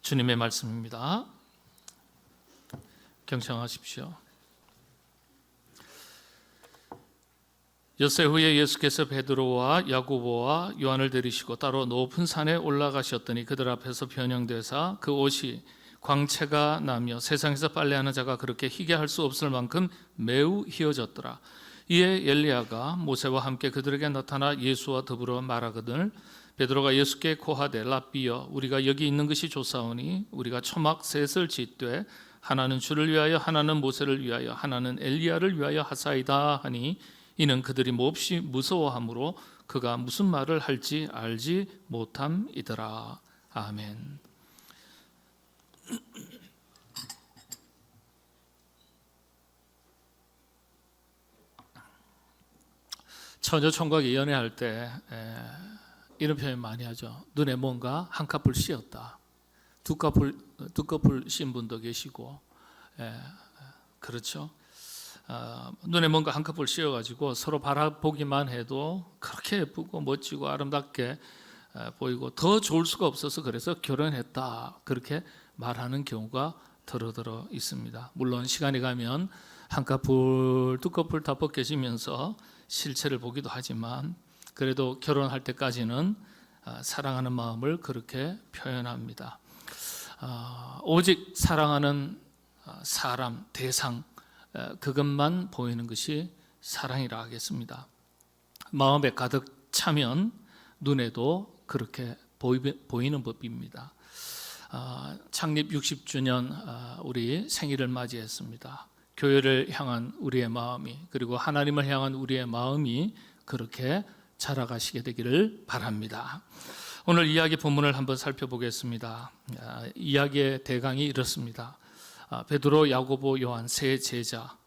주님의 말씀입니다. 경청하십시오. 엿새 후에 예수께서 베드로와 야고보와 요한을 데리시고 따로 높은 산에 올라가셨더니 그들 앞에서 변형되사 그 옷이 광채가 나며 세상에서 빨래하는 자가 그렇게 희게 할 수 없을 만큼 매우 희어졌더라. 이에 엘리야가 모세와 함께 그들에게 나타나 예수와 더불어 말하거늘 베드로가 예수께 고하되 랍비여 우리가 여기 있는 것이 좋사오니 우리가 초막 셋을 짓되 하나는 주를 위하여 하나는 모세를 위하여 하나는 엘리야를 위하여 하사이다 하니 이는 그들이 몹시 무서워하므로 그가 무슨 말을 할지 알지 못함이더라. 아멘. 처녀총각이 연애할 때 이런 표현 많이 하죠. 눈에 뭔가 한 커플 씌었다. 두 커플 씌인 분도 계시고, 그렇죠. 눈에 뭔가 한 커플 씌어가지고 서로 바라보기만 해도 그렇게 예쁘고 멋지고 아름답게 보이고 더 좋을 수가 없어서 그래서 결혼했다 그렇게 말하는 경우가 더러더러 있습니다. 물론 시간이 가면 한 커플, 두 커플 다 벗겨지면서 실체를 보기도 하지만 그래도 결혼할 때까지는 사랑하는 마음을 그렇게 표현합니다. 오직 사랑하는 사람, 대상 그것만 보이는 것이 사랑이라 하겠습니다. 마음에 가득 차면 눈에도 그렇게 보이는 법입니다. 창립 60주년 우리 생일을 맞이했습니다. 교회를 향한 우리의 마음이 그리고 하나님을 향한 우리의 마음이 그렇게 자라가시게 되기를 바랍니다. 오늘 이야기 본문을 한번 살펴보겠습니다. 이야기의 대강이 이렇습니다. 베드로, 야고보, 요한 세 제자,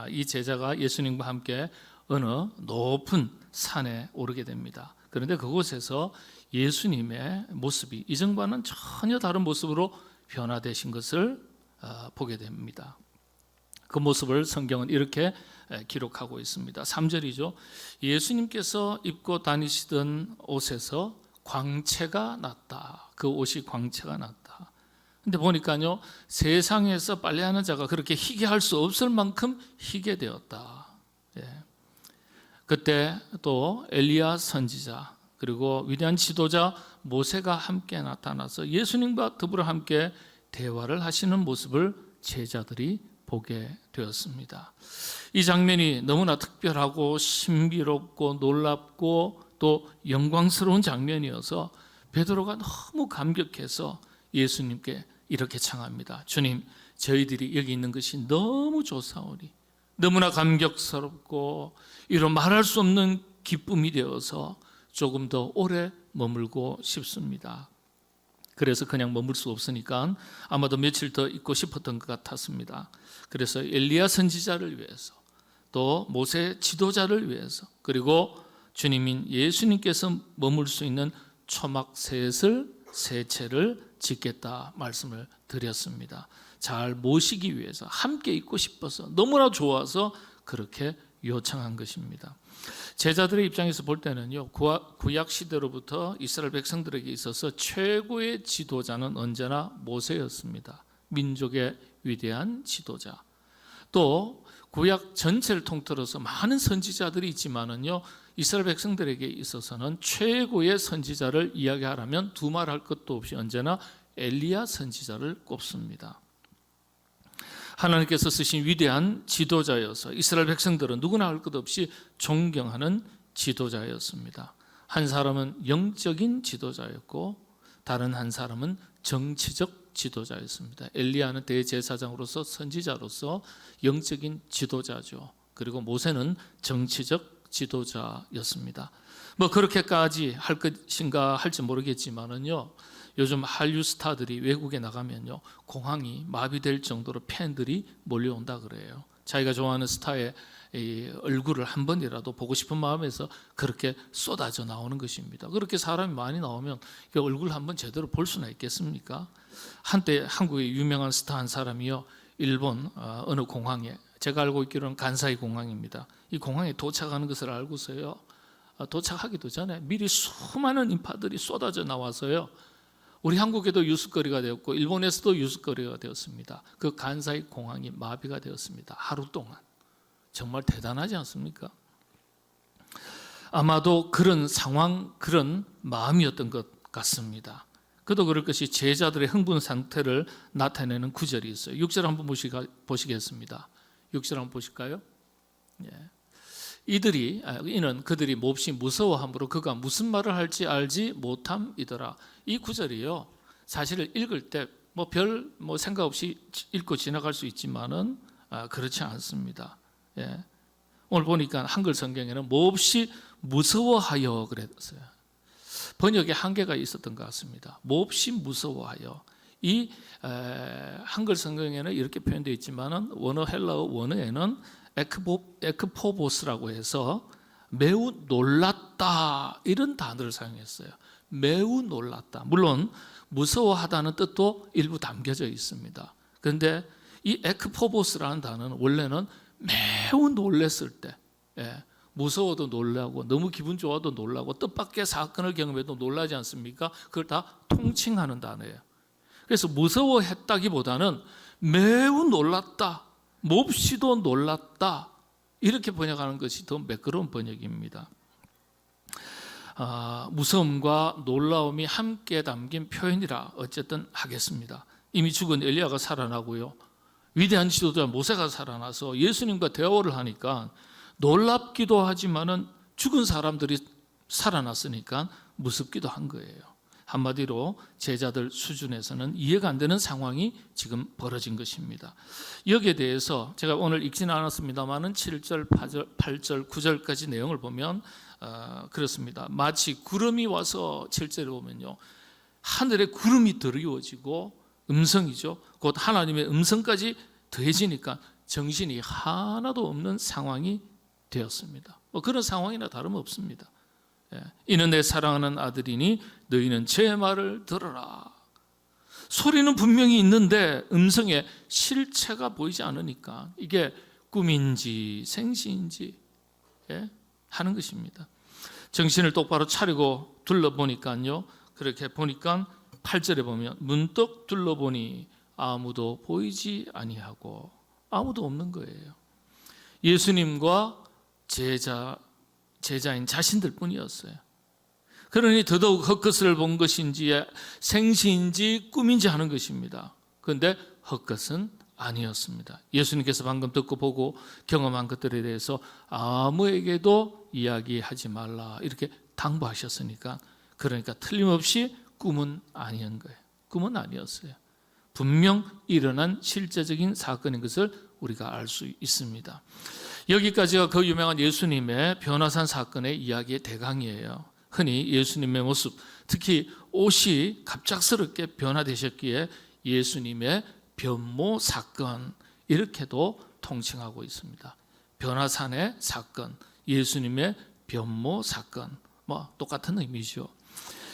이 제자가 예수님과 함께 어느 높은 산에 오르게 됩니다. 그런데 그곳에서 예수님의 모습이 이전과는 전혀 다른 모습으로 변화되신 것을 보게 됩니다. 그 모습을 성경은 이렇게 기록하고 있습니다. 3절이죠. 예수님께서 입고 다니시던 옷에서 광채가 났다. 그 옷이 광채가 났다. 근데 보니까요, 세상에서 빨래하는 자가 그렇게 희게 할 수 없을 만큼 희게 되었다. 그때 또 엘리야 선지자 그리고 위대한 지도자 모세가 함께 나타나서 예수님과 더불어 함께 대화를 하시는 모습을 제자들이 보게 되었습니다. 이 장면이 너무나 특별하고 신비롭고 놀랍고 또 영광스러운 장면이어서 베드로가 너무 감격해서 예수님께 이렇게 청합니다. 주님, 저희들이 여기 있는 것이 너무 좋사오니 너무나 감격스럽고 이런 말할 수 없는 기쁨이 되어서 조금 더 오래 머물고 싶습니다. 그래서 그냥 머물 수 없으니까 아마도 며칠 더 있고 싶었던 것 같았습니다. 그래서 엘리야 선지자를 위해서 또 모세 지도자를 위해서 그리고 주님인 예수님께서 머물 수 있는 초막 셋을 세 채를 짓겠다 말씀을 드렸습니다. 잘 모시기 위해서 함께 있고 싶어서 너무나 좋아서 그렇게 요청한 것입니다. 제자들의 입장에서 볼 때는요, 구약 시대로부터 이스라엘 백성들에게 있어서 최고의 지도자는 언제나 모세였습니다. 민족의 위대한 지도자. 또 구약 전체를 통틀어서 많은 선지자들이 있지만은요, 이스라엘 백성들에게 있어서는 최고의 선지자를 이야기하라면 두말할 것도 없이 언제나 엘리야 선지자를 꼽습니다. 하나님께서 쓰신 위대한 지도자여서 이스라엘 백성들은 누구나 할 것 없이 존경하는 지도자였습니다. 한 사람은 영적인 지도자였고 다른 한 사람은 정치적 지도자였습니다. 엘리야는 대제사장으로서 선지자로서 영적인 지도자죠. 그리고 모세는 정치적 지도자였습니다. 뭐 그렇게까지 할 것인가 할지 모르겠지만은요, 요즘 한류 스타들이 외국에 나가면요, 공항이 마비될 정도로 팬들이 몰려온다 그래요. 자기가 좋아하는 스타의 얼굴을 한 번이라도 보고 싶은 마음에서 그렇게 쏟아져 나오는 것입니다. 그렇게 사람이 많이 나오면 그 얼굴 한번 제대로 볼 수나 있겠습니까? 한때 한국의 유명한 스타 한 사람이요, 일본 어느 공항에, 제가 알고 있기로는 간사이 공항입니다. 이 공항에 도착하는 것을 알고서요, 도착하기도 전에 미리 수많은 인파들이 쏟아져 나와서요, 우리 한국에도 유수거리가 되었고 일본에서도 유수거리가 되었습니다. 그 간사이 공항이 마비가 되었습니다. 하루 동안. 정말 대단하지 않습니까? 아마도 그런 상황, 그런 마음이었던 것 같습니다. 그도 그럴 것이 제자들의 흥분 상태를 나타내는 구절이 있어요. 6절 한번 보시겠습니다. 6절 한번 보실까요? 예. 이는 그들이 몹시 무서워함으로 그가 무슨 말을 할지 알지 못함이더라. 이 구절이요. 사실 읽을 때 별 생각 없이 읽고 지나갈 수 있지만은 그렇지 않습니다. 예. 오늘 보니까 한글 성경에는 몹시 무서워하여 그랬어요. 번역에 한계가 있었던 것 같습니다. 몹시 무서워하여. 이 한글 성경에는 이렇게 표현되어 있지만은 헬라어 원어에는 에크포보스라고 해서 매우 놀랐다 이런 단어를 사용했어요. 매우 놀랐다. 물론 무서워하다는 뜻도 일부 담겨져 있습니다. 그런데 이 에크포보스라는 단어는 원래는 매우 놀랐을 때, 무서워도 놀라고 너무 기분 좋아도 놀라고 뜻밖의 사건을 경험해도 놀라지 않습니까? 그걸 다 통칭하는 단어예요. 그래서 무서워했다기보다는 매우 놀랐다, 몹시도 놀랐다 이렇게 번역하는 것이 더 매끄러운 번역입니다. 무서움과 놀라움이 함께 담긴 표현이라 어쨌든 하겠습니다. 이미 죽은 엘리야가 살아나고요, 위대한 지도자 모세가 살아나서 예수님과 대화를 하니까 놀랍기도 하지만은 죽은 사람들이 살아났으니까 무섭기도 한 거예요. 한마디로 제자들 수준에서는 이해가 안 되는 상황이 지금 벌어진 것입니다. 여기에 대해서 제가 오늘 읽지는 않았습니다만은 7절, 8절, 9절까지 내용을 보면 그렇습니다. 마치 구름이 와서 7절에 보면요, 하늘에 구름이 드리워지고 음성이죠. 곧 하나님의 음성까지 더해지니까 정신이 하나도 없는 상황이 되었습니다. 그런 상황이나 다름없습니다. 이는 내 사랑하는 아들이니 너희는 제 말을 들어라. 소리는 분명히 있는데 음성에 실체가 보이지 않으니까 이게 꿈인지 생시인지 하는 것입니다. 정신을 똑바로 차리고 둘러보니까요, 그렇게 보니까 8절에 보면 문득 둘러보니 아무도 보이지 아니하고 아무도 없는 거예요. 예수님과 제자인 자신들 뿐이었어요. 그러니 더더욱 헛것을 본 것인지 생시인지 꿈인지 하는 것입니다. 그런데 헛것은 아니었습니다. 예수님께서 방금 듣고 보고 경험한 것들에 대해서 아무에게도 이야기하지 말라 이렇게 당부하셨으니까, 그러니까 틀림없이 꿈은 아닌 거예요. 꿈은 아니었어요. 분명 일어난 실제적인 사건인 것을 우리가 알 수 있습니다. 여기까지가 그 유명한 예수님의 변화산 사건의 이야기의 대강이에요. 흔히 예수님의 모습, 특히 옷이 갑작스럽게 변화되셨기에 예수님의 변모 사건 이렇게도 통칭하고 있습니다. 변화산의 사건, 예수님의 변모 사건, 똑같은 의미죠.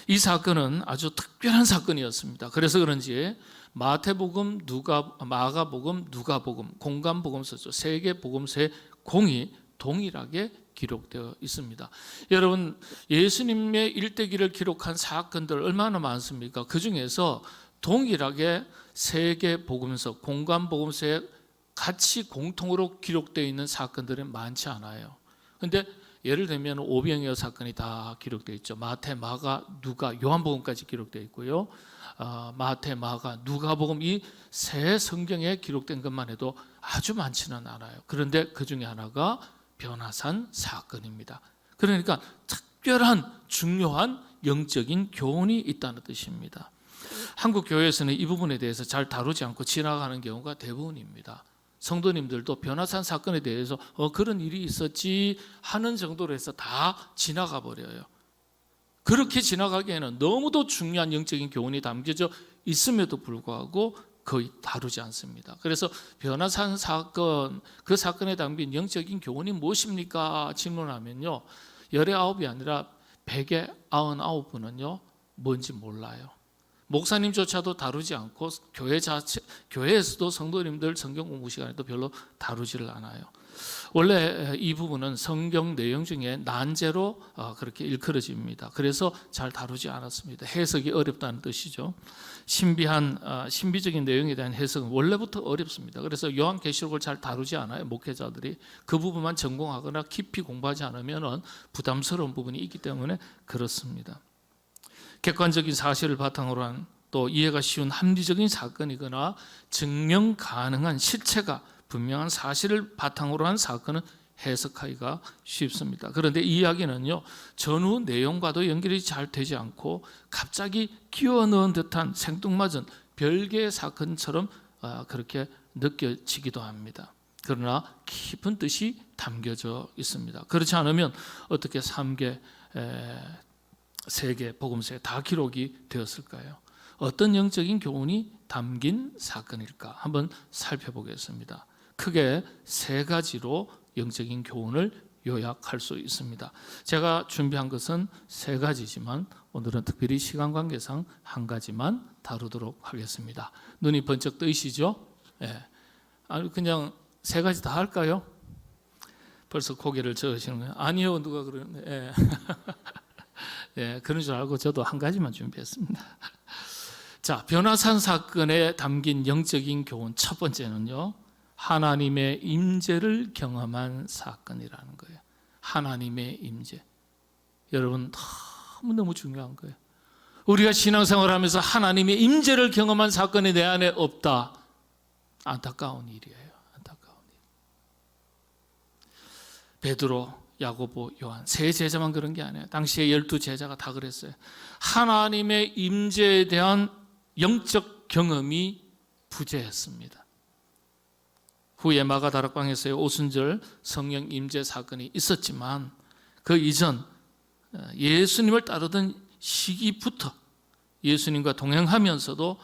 이 사건은 아주 특별한 사건이었습니다. 그래서 그런지 마태복음, 마가복음, 누가복음, 공간복음서죠. 세 개 복음서의 공이 동일하게 기록되어 있습니다. 여러분, 예수님의 일대기를 기록한 사건들 얼마나 많습니까? 그 중에서 동일하게 세 개 복음서, 공간복음서에 같이 공통으로 기록되어 있는 사건들은 많지 않아요. 그런데 예를 들면 오병이어 사건이 다 기록되어 있죠. 마태, 마가, 누가, 요한복음까지 기록되어 있고요. 마태, 마가, 누가복음 이 세 성경에 기록된 것만 해도 아주 많지는 않아요. 그런데 그 중에 하나가 변화산 사건입니다. 그러니까 특별한 중요한 영적인 교훈이 있다는 뜻입니다. 한국 교회에서는 이 부분에 대해서 잘 다루지 않고 지나가는 경우가 대부분입니다. 성도님들도 변화산 사건에 대해서 그런 일이 있었지 하는 정도로 해서 다 지나가 버려요. 그렇게 지나가기에는 너무도 중요한 영적인 교훈이 담겨져 있음에도 불구하고 거의 다루지 않습니다. 그래서 변화산 사건, 그 사건에 담긴 영적인 교훈이 무엇입니까? 질문하면요, 19이 아니라 199분은요 뭔지 몰라요. 목사님조차도 다루지 않고 교회에서도 성도님들 성경 공부 시간에도 별로 다루지를 않아요. 원래 이 부분은 성경 내용 중에 난제로 그렇게 일컬어집니다. 그래서 잘 다루지 않았습니다. 해석이 어렵다는 뜻이죠. 신비적인 내용에 대한 해석은 원래부터 어렵습니다. 그래서 요한계시록을 잘 다루지 않아요. 목회자들이 그 부분만 전공하거나 깊이 공부하지 않으면 부담스러운 부분이 있기 때문에 그렇습니다. 객관적인 사실을 바탕으로 한 또 이해가 쉬운 합리적인 사건이거나 증명 가능한 실체가 분명한 사실을 바탕으로 한 사건은 해석하기가 쉽습니다. 그런데 이 이야기는요, 전후 내용과도 연결이 잘 되지 않고 갑자기 끼워 넣은 듯한 생뚱맞은 별개의 사건처럼 그렇게 느껴지기도 합니다. 그러나 깊은 뜻이 담겨져 있습니다. 그렇지 않으면 어떻게 3개, 3개 복음서에 다 기록이 되었을까요? 어떤 영적인 교훈이 담긴 사건일까? 한번 살펴보겠습니다. 크게 3가지로 영적인 교훈을 요약할 수 있습니다. 제가 준비한 것은 3가지지만 오늘은 특별히 시간 관계상 1가지만 다루도록 하겠습니다. 눈이 번쩍 뜨이시죠? 예. 아니 그냥 3가지 다 할까요? 벌써 고개를 저으시는 거예요. 아니요, 누가 그러는데. 예. 예, 그런 줄 알고 저도 1가지만 준비했습니다. 자, 변화산 사건에 담긴 영적인 교훈 첫 번째는요, 하나님의 임재를 경험한 사건이라는 거예요. 하나님의 임재. 여러분 너무 중요한 거예요. 우리가 신앙생활하면서 하나님의 임재를 경험한 사건이 내 안에 없다. 안타까운 일이에요. 안타까운 일. 베드로, 야고보, 요한 3제자만 그런 게 아니에요. 당시에 12제자가 다 그랬어요. 하나님의 임재에 대한 영적 경험이 부재했습니다. 후에 마가다락방에서의 오순절 성령 임재 사건이 있었지만 그 이전 예수님을 따르던 시기부터 예수님과 동행하면서도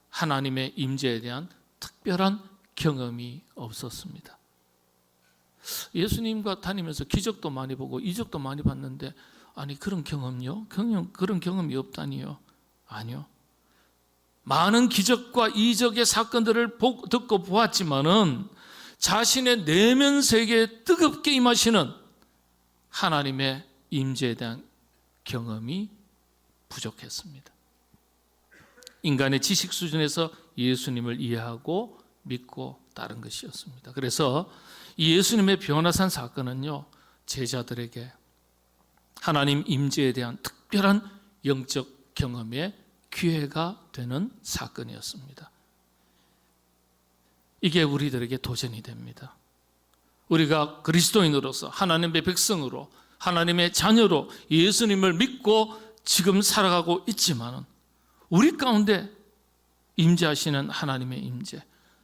하나님의 임재에 대한 특별한 경험이 없었습니다. 예수님과 다니면서 기적도 많이 보고 이적도 많이 봤는데 아니 그런 경험요? 그런 경험이 없다니요? 아니요. 많은 기적과 이적의 사건들을 듣고 보았지만은 자신의 내면 세계에 뜨겁게 임하시는 하나님의 임재에 대한 경험이 부족했습니다. 인간의 지식 수준에서 예수님을 이해하고 믿고 따른 것이었습니다. 그래서 이 예수님의 변화산 사건은요, 제자들에게 하나님 임재에 대한 특별한 영적 경험의 기회가 되는 사건이었습니다. 이게 우리들에게 도전이 됩니다. 우리가 그리스도인으로서 하나님의 백성으로 하나님의 자녀로 예수님을 믿고 지금 살아가고 있지만 우리 가운데 임재하시는 하나님의 임재,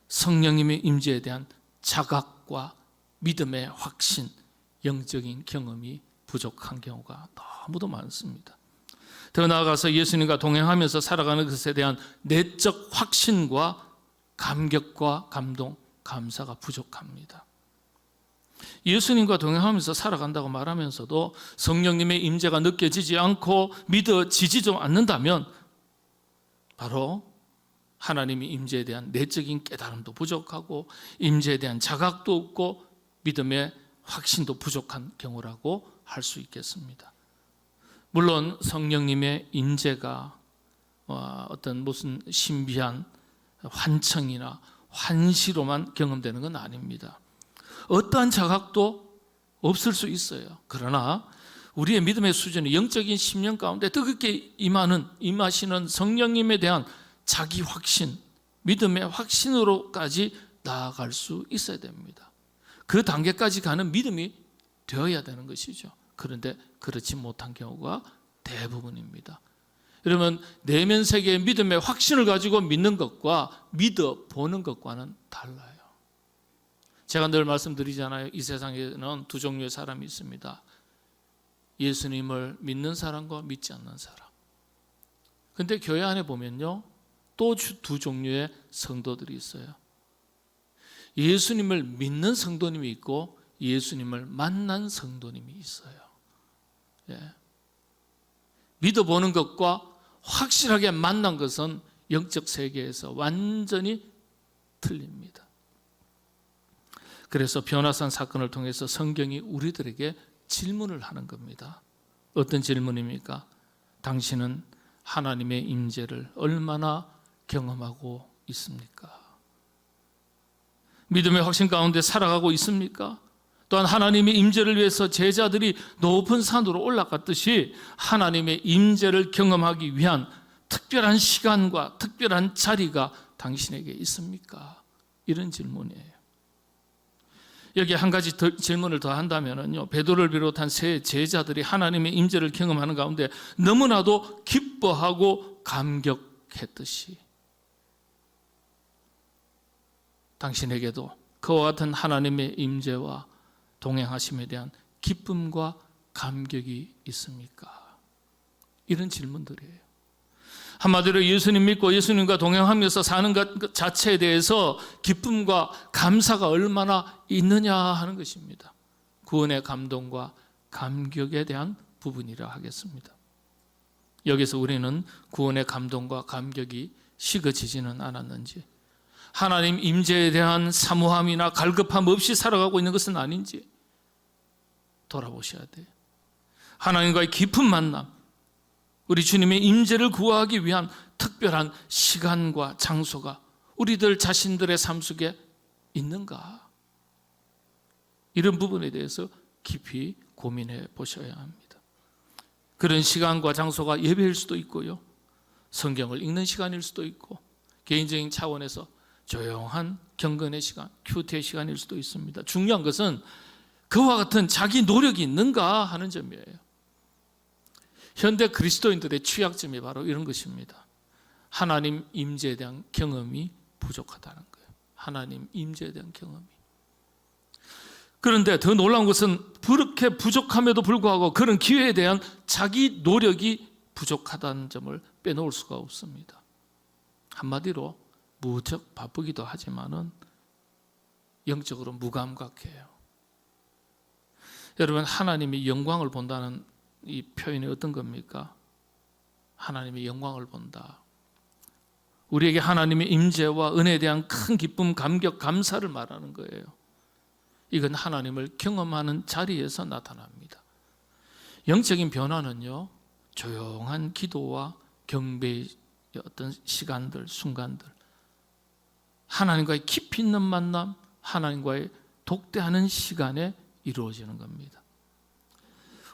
성령님의 임재에 대한 자각과 믿음의 확신, 영적인 경험이 부족한 경우가 너무도 많습니다. 더 나아가서 예수님과 동행하면서 살아가는 것에 대한 내적 확신과 감격과 감동, 감사가 부족합니다. 예수님과 동행하면서 살아간다고 말하면서도 성령님의 임재가 느껴지지 않고 믿어지지도 않는다면 바로 하나님의 임재에 대한 내적인 깨달음도 부족하고 임재에 대한 자각도 없고 믿음의 확신도 부족한 경우라고 할 수 있겠습니다. 물론 성령님의 임재가 어떤 무슨 신비한 환청이나 환시로만 경험되는 건 아닙니다. 어떠한 자각도 없을 수 있어요. 그러나 우리의 믿음의 수준이 영적인 심령 가운데 뜨겁게 임하시는 성령님에 대한 자기 확신, 믿음의 확신으로까지 나아갈 수 있어야 됩니다. 그 단계까지 가는 믿음이 되어야 되는 것이죠. 그런데 그렇지 못한 경우가 대부분입니다. 여러분, 내면 세계의 믿음의 확신을 가지고 믿는 것과 믿어보는 것과는 달라요. 제가 늘 말씀드리잖아요. 이 세상에는 2 종류의 사람이 있습니다. 예수님을 믿는 사람과 믿지 않는 사람. 근데 교회 안에 보면요, 또 2 종류의 성도들이 있어요. 예수님을 믿는 성도님이 있고 예수님을 만난 성도님이 있어요. 예. 믿어보는 것과 확실하게 만난 것은 영적 세계에서 완전히 틀립니다. 그래서 변화산 사건을 통해서 성경이 우리들에게 질문을 하는 겁니다. 어떤 질문입니까? 당신은 하나님의 임재를 얼마나 경험하고 있습니까? 믿음의 확신 가운데 살아가고 있습니까? 또한 하나님의 임재를 위해서 제자들이 높은 산으로 올라갔듯이 하나님의 임재를 경험하기 위한 특별한 시간과 특별한 자리가 당신에게 있습니까? 이런 질문이에요. 여기 한 가지 질문을 더 한다면요, 베드로를 비롯한 세 제자들이 하나님의 임재를 경험하는 가운데 너무나도 기뻐하고 감격했듯이 당신에게도 그와 같은 하나님의 임재와 동행하심에 대한 기쁨과 감격이 있습니까? 이런 질문들이에요. 한마디로 예수님 믿고 예수님과 동행하면서 사는 것 자체에 대해서 기쁨과 감사가 얼마나 있느냐 하는 것입니다. 구원의 감동과 감격에 대한 부분이라 하겠습니다. 여기서 우리는 구원의 감동과 감격이 식어지지는 않았는지, 하나님 임재에 대한 사모함이나 갈급함 없이 살아가고 있는 것은 아닌지 돌아보셔야 돼요. 하나님과의 깊은 만남, 우리 주님의 임재를 구하기 위한 특별한 시간과 장소가 우리들 자신들의 삶 속에 있는가? 이런 부분에 대해서 깊이 고민해 보셔야 합니다. 그런 시간과 장소가 예배일 수도 있고요, 성경을 읽는 시간일 수도 있고, 개인적인 차원에서 조용한 경건의 시간, 큐티의 시간일 수도 있습니다. 중요한 것은 그와 같은 자기 노력이 있는가 하는 점이에요. 현대 그리스도인들의 취약점이 바로 이런 것입니다. 하나님 임재에 대한 경험이 부족하다는 거예요. 하나님 임재에 대한 경험이. 그런데 더 놀라운 것은 그렇게 부족함에도 불구하고 그런 기회에 대한 자기 노력이 부족하다는 점을 빼놓을 수가 없습니다. 한마디로 무척 바쁘기도 하지만은 영적으로 무감각해요. 여러분, 하나님이 영광을 본다는 이 표현이 어떤 겁니까? 하나님의 영광을 본다. 우리에게 하나님의 임재와 은혜에 대한 큰 기쁨, 감격, 감사를 말하는 거예요. 이건 하나님을 경험하는 자리에서 나타납니다. 영적인 변화는요, 조용한 기도와 경배의 어떤 시간들, 순간들, 하나님과의 깊이 있는 만남, 하나님과의 독대하는 시간에 이루어지는 겁니다.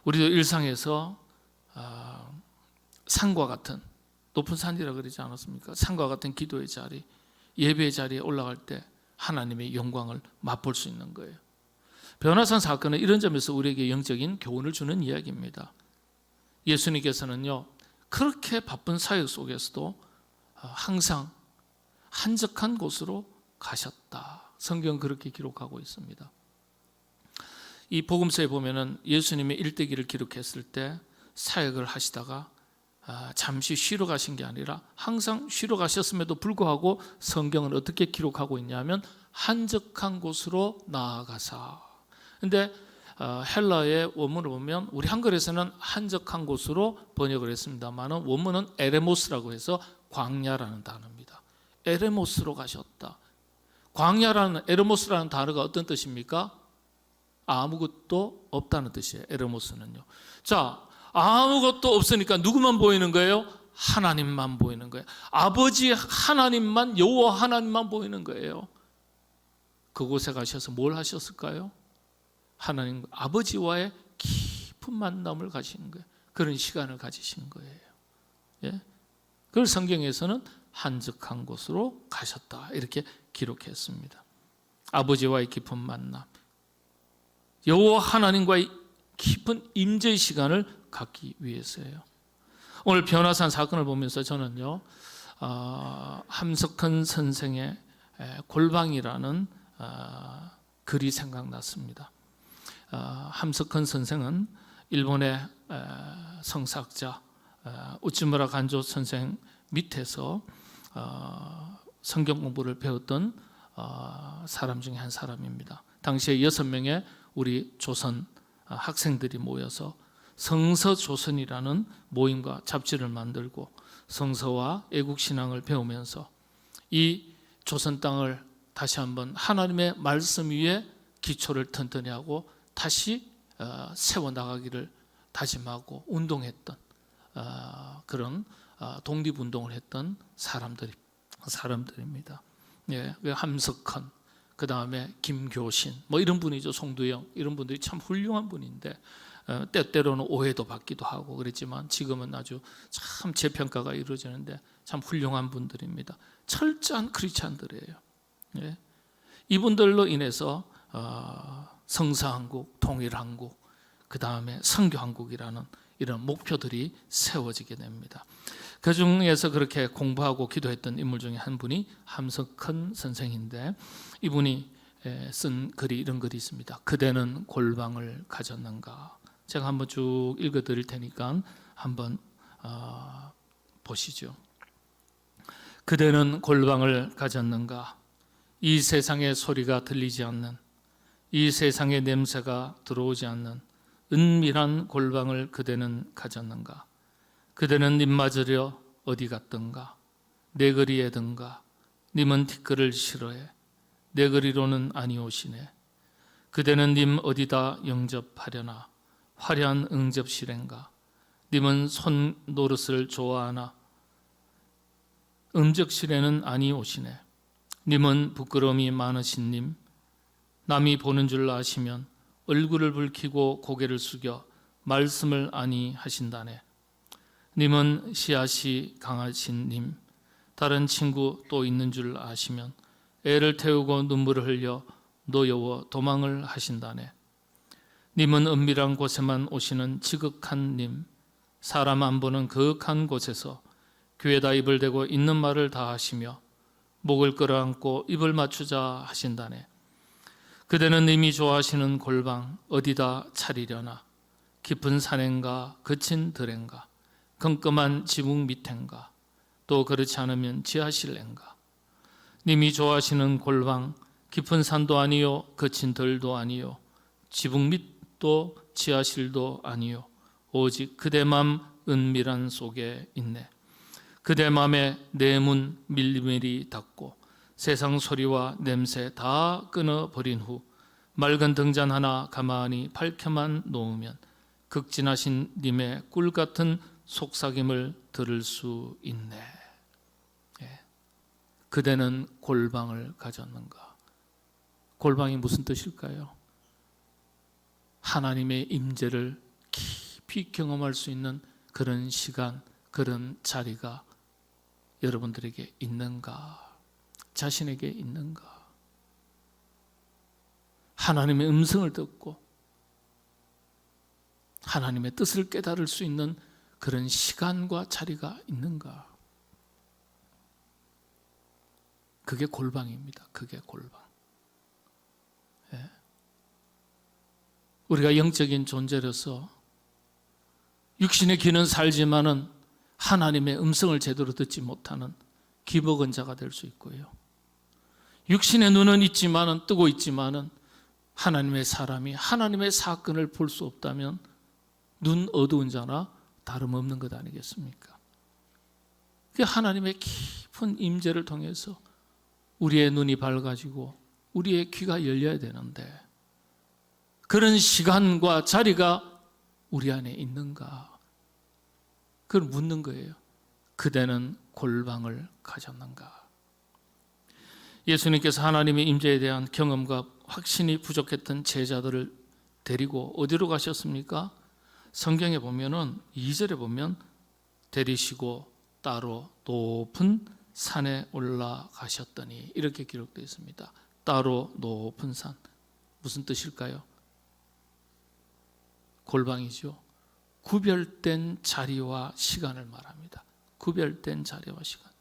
우리도 일상에서 산과 같은, 높은 산이라 그러지 않았습니까? 산과 같은 기도의 자리, 예배의 자리에 올라갈 때 하나님의 영광을 맛볼 수 있는 거예요. 변화산 사건은 이런 점에서 우리에게 영적인 교훈을 주는 이야기입니다. 예수님께서는요, 그렇게 바쁜 사역 속에서도 항상 한적한 곳으로 가셨다. 성경은 그렇게 기록하고 있습니다. 이 복음서에 보면은 예수님의 일대기를 기록했을 때 사역을 하시다가 잠시 쉬러 가신 게 아니라 항상 쉬러 가셨음에도 불구하고 성경은 어떻게 기록하고 있냐면 한적한 곳으로 나아가사. 근데 헬라의 원문을 보면 우리 한글에서는 한적한 곳으로 번역을 했습니다만 원문은 에레모스라고 해서 광야라는 단어입니다. 에레모스로 가셨다. 광야라는, 에레모스라는 단어가 어떤 뜻입니까? 아무것도 없다는 뜻이에요. 에레모스는요. 자, 아무것도 없으니까 누구만 보이는 거예요? 하나님만 보이는 거예요. 아버지 하나님만, 여호와 하나님만 보이는 거예요. 그곳에 가셔서 뭘 하셨을까요? 하나님 아버지와의 깊은 만남을 가시는 거예요. 그런 시간을 가지신 거예요. 예? 그걸 성경에서는 한적한 곳으로 가셨다 이렇게 기록했습니다. 아버지와의 깊은 만남, 여호와 하나님과의 깊은 임재의 시간을 갖기 위해서예요. 오늘 변화산 사건을 보면서 저는요, 함석헌 선생의 골방이라는 글이 생각났습니다. 함석헌 선생은 일본의 성사학자 우치무라 간조 선생 밑에서 성경 공부를 배웠던 사람 중에 한 사람입니다. 당시에 6명의 우리 조선 학생들이 모여서 성서조선이라는 모임과 잡지를 만들고 성서와 애국신앙을 배우면서 이 조선 땅을 다시 한번 하나님의 말씀 위에 기초를 튼튼히 하고 다시 세워나가기를 다짐하고 운동했던 그런 독립운동을 했던 사람들입니다. 예, 함석헌, 그 다음에 김교신, 뭐 이런 분이죠. 송두영, 이런 분들이 참 훌륭한 분인데 때때로는 오해도 받기도 하고 그랬지만 지금은 아주 참 재평가가 이루어지는데 참 훌륭한 분들입니다. 철저한 크리스찬들이에요. 예. 이분들로 인해서 성서한국, 통일한국, 그 다음에 선교한국이라는 이런 목표들이 세워지게 됩니다. 그 중에서 그렇게 공부하고 기도했던 인물 중에 한 분이 함석헌 선생인데, 이분이 쓴 글이 이런 글이 있습니다. 그대는 골방을 가졌는가. 제가 한번 쭉 읽어드릴 테니까 한번 보시죠. 그대는 골방을 가졌는가. 이 세상의 소리가 들리지 않는, 이 세상의 냄새가 들어오지 않는 은밀한 골방을 그대는 가졌는가. 그대는 님 맞으려 어디 갔던가. 내 거리에든가. 님은 티끌을 싫어해. 내 거리로는 아니오시네. 그대는 님 어디다 영접하려나. 화려한 응접실인가. 님은 손 노릇을 좋아하나. 음적실에는 아니오시네. 님은 부끄러움이 많으신 님, 남이 보는 줄 아시면 얼굴을 붉히고 고개를 숙여 말씀을 아니 하신다네. 님은 씨앗이 강하신 님, 다른 친구 또 있는 줄 아시면 애를 태우고 눈물을 흘려 노여워 도망을 하신다네. 님은 은밀한 곳에만 오시는 지극한 님, 사람 안 보는 거룩한 곳에서 귀에다 입을 대고 있는 말을 다 하시며 목을 끌어안고 입을 맞추자 하신다네. 그대는 님이 좋아하시는 골방 어디다 차리려나. 깊은 산엔가 거친 들엔가. 컴컴한 지붕 밑엔가. 또 그렇지 않으면 지하실엔가. 님이 좋아하시는 골방 깊은 산도 아니요 거친 들도 아니요 지붕 밑도 지하실도 아니요 오직 그대 맘 은밀한 속에 있네. 그대 맘에 내 문 밀리밀리 닫고 세상 소리와 냄새 다 끊어버린 후 맑은 등잔 하나 가만히 밝혀만 놓으면 극진하신 님의 꿀같은 속삭임을 들을 수 있네. 예. 그대는 골방을 가졌는가. 골방이 무슨 뜻일까요? 하나님의 임재를 깊이 경험할 수 있는 그런 시간, 그런 자리가 여러분들에게 있는가? 자신에게 있는가? 하나님의 음성을 듣고 하나님의 뜻을 깨달을 수 있는 그런 시간과 자리가 있는가? 그게 골방입니다. 그게 골방. 예. 우리가 영적인 존재로서 육신의 귀는 살지만은 하나님의 음성을 제대로 듣지 못하는 기복은 자가 될 수 있고요. 육신의 눈은 있지만은 뜨고 있지만은 하나님의 사람이 하나님의 사건을 볼 수 없다면 눈 어두운 자나 다름없는 것 아니겠습니까? 그 하나님의 깊은 임재를 통해서 우리의 눈이 밝아지고 우리의 귀가 열려야 되는데 그런 시간과 자리가 우리 안에 있는가? 그걸 묻는 거예요. 그대는 골방을 가졌는가? 예수님께서 하나님의 임재에 대한 경험과 확신이 부족했던 제자들을 데리고 어디로 가셨습니까? 성경에 보면은 2절에 보면 데리시고 따로 높은 산에 올라가셨더니 이렇게 기록되어 있습니다. 따로 높은 산. 무슨 뜻일까요? 골방이죠. 구별된 자리와 시간을 말합니다. 구별된 자리와 시간.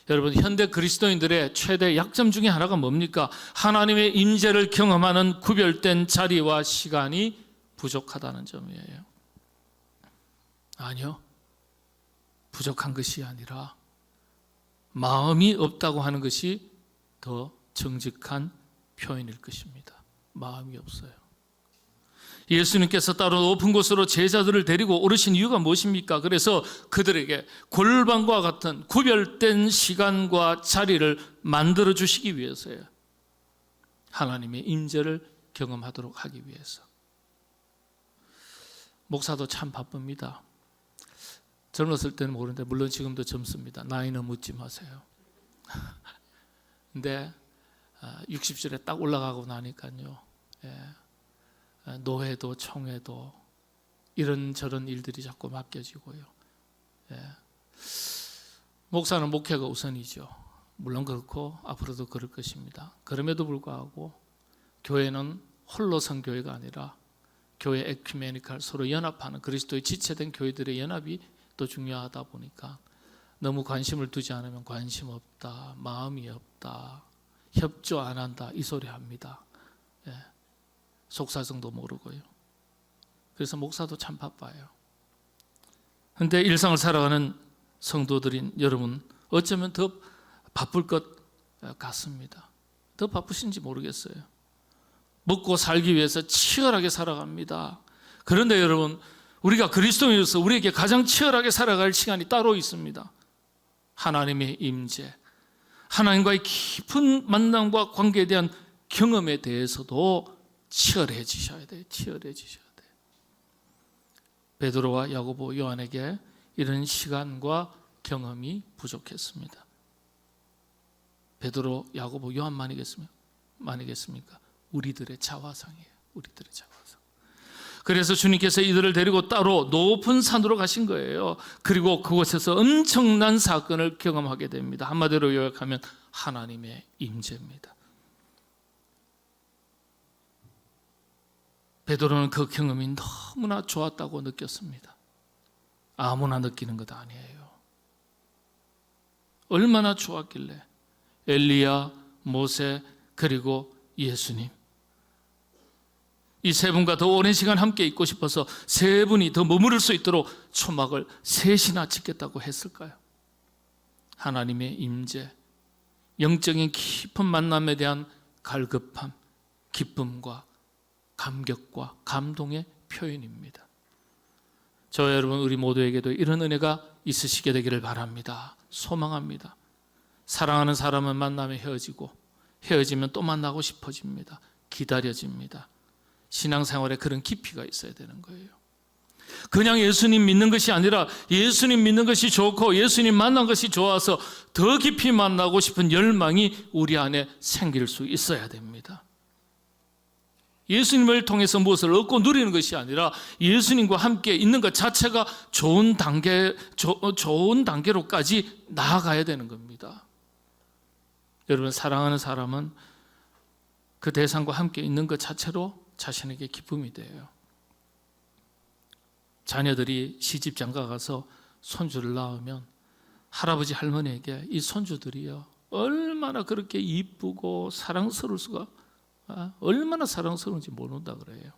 여러분, 현대 그리스도인들의 최대 약점 중에 하나가 뭡니까? 하나님의 임재를 경험하는 구별된 자리와 시간이 부족하다는 점이에요. 아니요. 부족한 것이 아니라 마음이 없다고 하는 것이 더 정직한 표현일 것입니다. 마음이 없어요. 예수님께서 따로 높은 곳으로 제자들을 데리고 오르신 이유가 무엇입니까? 그래서 그들에게 골방과 같은 구별된 시간과 자리를 만들어 주시기 위해서예요. 하나님의 임재를 경험하도록 하기 위해서. 목사도 참 바쁩니다. 젊었을 때는 모르는데 물론 지금도 젊습니다. 나이는 묻지 마세요. 근데 60줄에 딱 올라가고 나니까요, 노회도 총회도 이런저런 일들이 자꾸 맡겨지고요. 목사는 목회가 우선이죠. 물론 그렇고 앞으로도 그럴 것입니다. 그럼에도 불구하고 교회는 홀로 선 교회가 아니라 교회 에큐메니칼, 서로 연합하는 그리스도의 지체된 교회들의 연합이 또 중요하다 보니까 너무 관심을 두지 않으면 관심 없다, 마음이 없다, 협조 안 한다 이 소리 합니다. 속사정도 모르고요. 그래서 목사도 참 바빠요. 그런데 일상을 살아가는 성도들인 여러분, 어쩌면 더 바쁠 것 같습니다. 더 바쁘신지 모르겠어요. 먹고 살기 위해서 치열하게 살아갑니다. 그런데 여러분, 우리가 그리스도인으로서 우리에게 가장 치열하게 살아갈 시간이 따로 있습니다. 하나님의 임재, 하나님과의 깊은 만남과 관계에 대한 경험에 대해서도 치열해지셔야 돼요. 치열해지셔야 돼요. 베드로와 야고보, 요한에게 이런 시간과 경험이 부족했습니다. 베드로, 야고보, 요한만이겠습니까? 우리들의 자화상이에요. 우리들의 자화상. 그래서 주님께서 이들을 데리고 따로 높은 산으로 가신 거예요. 그리고 그곳에서 엄청난 사건을 경험하게 됩니다. 한마디로 요약하면 하나님의 임재입니다. 베드로는 그 경험이 너무나 좋았다고 느꼈습니다. 아무나 느끼는 것 아니에요. 얼마나 좋았길래 엘리야, 모세, 그리고 예수님, 이 세 분과 더 오랜 시간 함께 있고 싶어서 세 분이 더 머무를 수 있도록 초막을 셋이나 짓겠다고 했을까요? 하나님의 임재, 영적인 깊은 만남에 대한 갈급함, 기쁨과 감격과 감동의 표현입니다. 저와 여러분, 우리 모두에게도 이런 은혜가 있으시게 되기를 바랍니다. 소망합니다. 사랑하는 사람은 만나면 헤어지고, 헤어지면 또 만나고 싶어집니다. 기다려집니다. 신앙생활에 그런 깊이가 있어야 되는 거예요. 그냥 예수님 믿는 것이 아니라 예수님 믿는 것이 좋고 예수님 만난 것이 좋아서 더 깊이 만나고 싶은 열망이 우리 안에 생길 수 있어야 됩니다. 예수님을 통해서 무엇을 얻고 누리는 것이 아니라 예수님과 함께 있는 것 자체가 좋은 단계로까지 나아가야 되는 겁니다. 여러분, 사랑하는 사람은 그 대상과 함께 있는 것 자체로 자신에게 기쁨이 돼요. 자녀들이 시집 장가 가서 손주를 낳으면 할아버지 할머니에게 이 손주들이요, 얼마나 그렇게 이쁘고 사랑스러울 수가, 얼마나 사랑스러운지 모른다 그래요.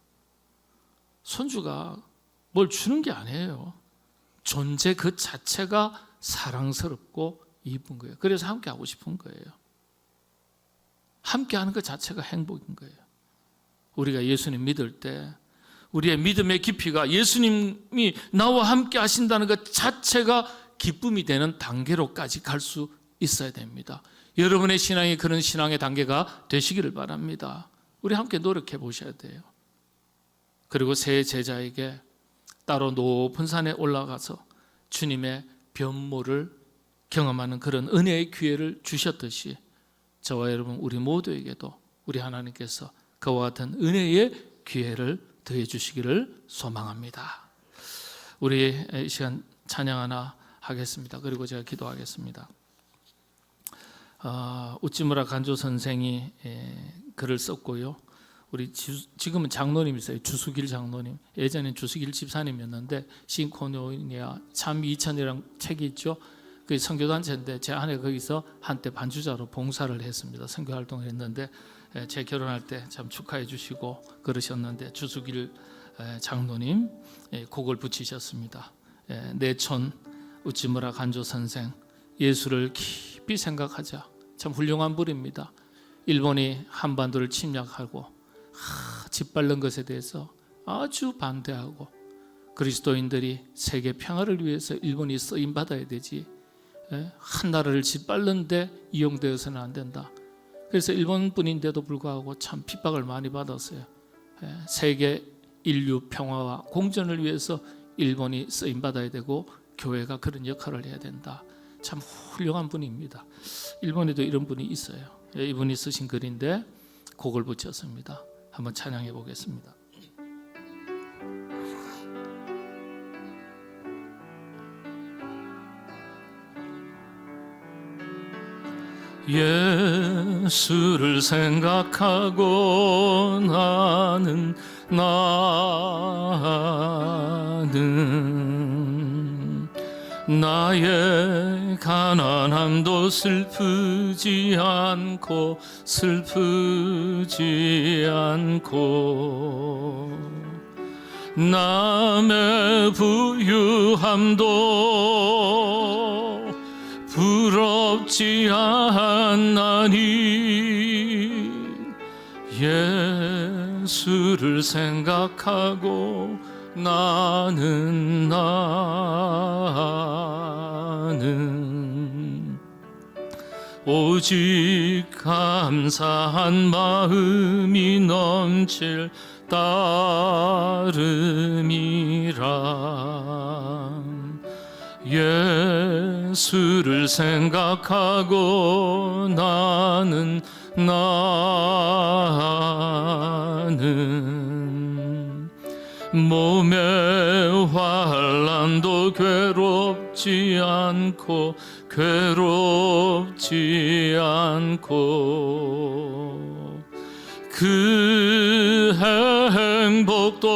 손주가 뭘 주는 게 아니에요. 존재 그 자체가 사랑스럽고 이쁜 거예요. 그래서 함께 하고 싶은 거예요. 함께 하는 것 자체가 행복인 거예요. 우리가 예수님 믿을 때 우리의 믿음의 깊이가 예수님이 나와 함께 하신다는 것 자체가 기쁨이 되는 단계로까지 갈 수 있어야 됩니다. 여러분의 신앙이 그런 신앙의 단계가 되시기를 바랍니다. 우리 함께 노력해 보셔야 돼요. 그리고 새 제자에게 따로 높은 산에 올라가서 주님의 변모를 경험하는 그런 은혜의 기회를 주셨듯이 저와 여러분, 우리 모두에게도 우리 하나님께서 그와 같은 은혜의 기회를 더해 주시기를 소망합니다. 우리 이 시간 찬양 하나 하겠습니다. 그리고 제가 기도하겠습니다. 우찌무라 간조 선생이 글을 썼고요. 우리 지금은 장로님이세요. 주수길 장로님. 예전엔 주수길 집사님이었는데 싱코노니아 참 2000이라는 책이 있죠. 그 선교단체인데 제 아내가 거기서 한때 반주자로 봉사를 했습니다. 선교 활동을 했는데 제 결혼할 때 참 축하해 주시고 그러셨는데 주수길 장로님 곡을 붙이셨습니다. 내촌 우찌무라 간조 선생, 예수를 깊이 생각하자. 참 훌륭한 분입니다. 일본이 한반도를 침략하고 짓밟는 것에 대해서 아주 반대하고 그리스도인들이 세계 평화를 위해서 일본이 쓰임받아야 되지 한 나라를 짓밟는 데 이용되어서는 안 된다. 그래서 일본 분인데도 불구하고 참 핍박을 많이 받았어요. 세계 인류 평화와 공존을 위해서 일본이 쓰임받아야 되고 교회가 그런 역할을 해야 된다. 참 훌륭한 분입니다. 일본에도 이런 분이 있어요. 이분이 쓰신 글인데 곡을 붙였습니다. 한번 찬양해 보겠습니다. 예수를 생각하고 나는 나의 가난함도 슬프지 않고 남의 부유함도 부럽지 않나니 예수를 생각하고 나는 오직 감사한 마음이 넘칠 따름이라. 예수를 생각하고 나는 몸의 환난도 괴롭지 않고 그 행복도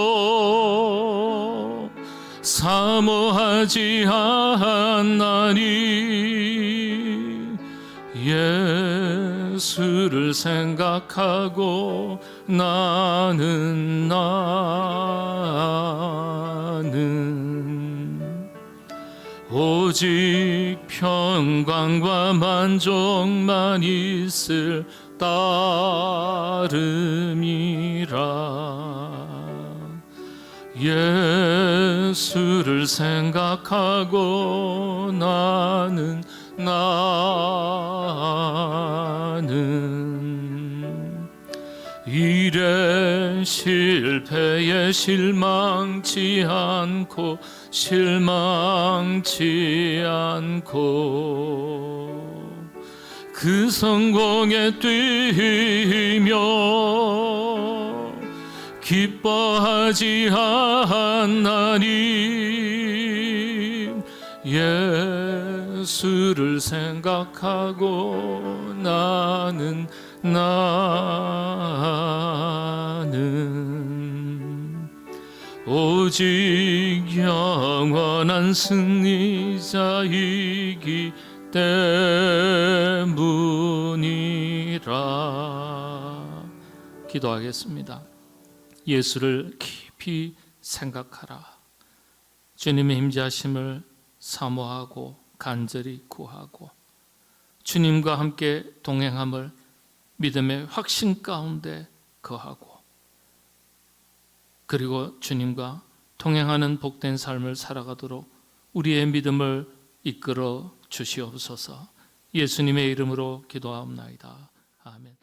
사모하지 않나니 예수를 생각하고 나는 오직 평강과 만족만 있을 따름이라. 예수를 생각하고 나는 일에 실패에 실망치 않고 그 성공에 뛰며 기뻐하지 않나니 예수를 생각하고 나는 오직 영원한 승리자이기 때문이라. 기도하겠습니다. 예수를 깊이 생각하라. 주님의 임재하심을 사모하고 간절히 구하고 주님과 함께 동행함을 믿음의 확신 가운데 거하고 그리고 주님과 동행하는 복된 삶을 살아가도록 우리의 믿음을 이끌어 주시옵소서. 예수님의 이름으로 기도하옵나이다. 아멘.